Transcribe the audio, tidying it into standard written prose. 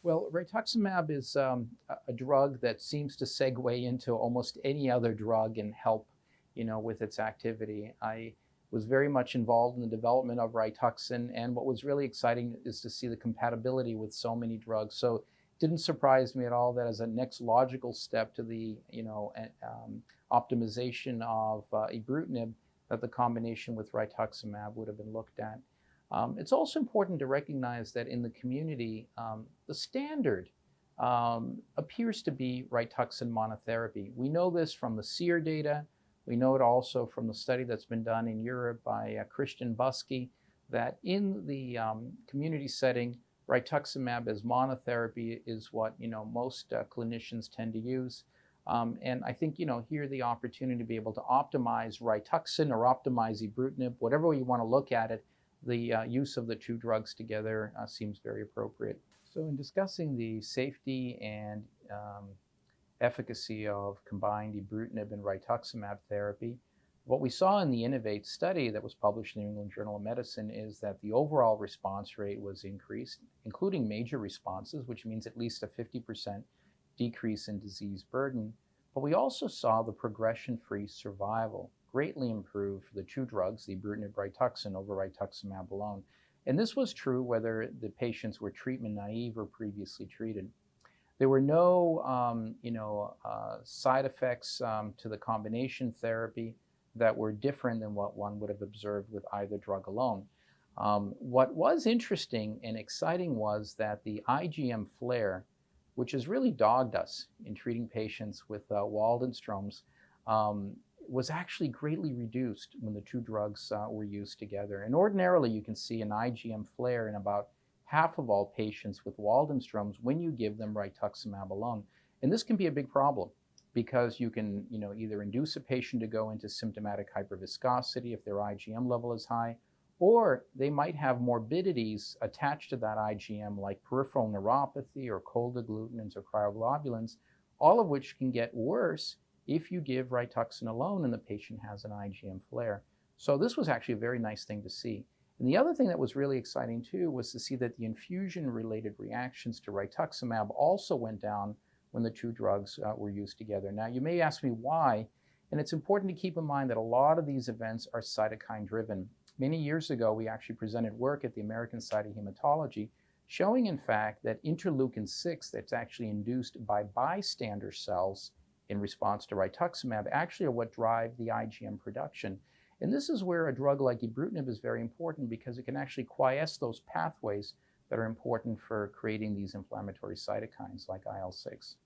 Well, rituximab is a drug that seems to segue into almost any other drug and help, with its activity. I was very much involved in the development of Rituxan, and what was really exciting is to see the compatibility with so many drugs. So it didn't surprise me at all that as a next logical step to the, optimization of Ibrutinib, that the combination with rituximab would have been looked at. It's also important to recognize that in the community, the standard appears to be Rituxan monotherapy. We know this from the SEER data. We know it also from the study that's been done in Europe by Christian Buski, that in the community setting, rituximab as monotherapy is what most clinicians tend to use. And I think here the opportunity to be able to optimize Rituxan or optimize Ibrutinib, whatever way you want to look at it, the use of the two drugs together seems very appropriate. So in discussing the safety and efficacy of combined Ibrutinib and rituximab therapy, what we saw in the iNNOVATE study that was published in the New England Journal of Medicine is that the overall response rate was increased, including major responses, which means at least a 50% decrease in disease burden. But we also saw the progression-free survival greatly improve for the two drugs, the Ibrutinib Rituxan over rituximab alone. And this was true whether the patients were treatment naive or previously treated. There were no side effects to the combination therapy that were different than what one would have observed with either drug alone. What was interesting and exciting was that the IgM flare, which has really dogged us in treating patients with Waldenstrom's, was actually greatly reduced when the two drugs were used together. And ordinarily, you can see an IgM flare in about half of all patients with Waldenstrom's when you give them rituximab alone. And this can be a big problem because you can either induce a patient to go into symptomatic hyperviscosity if their IgM level is high, or they might have morbidities attached to that IgM like peripheral neuropathy or cold agglutinins or cryoglobulins, all of which can get worse if you give Rituxan alone and the patient has an IgM flare. So this was actually a very nice thing to see. And the other thing that was really exciting too was to see that the infusion-related reactions to rituximab also went down when the two drugs were used together. Now you may ask me why, and it's important to keep in mind that a lot of these events are cytokine-driven. Many years ago, we actually presented work at the American Society of Hematology showing, in fact, that interleukin-6 that's actually induced by bystander cells in response to rituximab actually are what drive the IgM production. And this is where a drug like Ibrutinib is very important because it can actually quiesce those pathways that are important for creating these inflammatory cytokines like IL-6.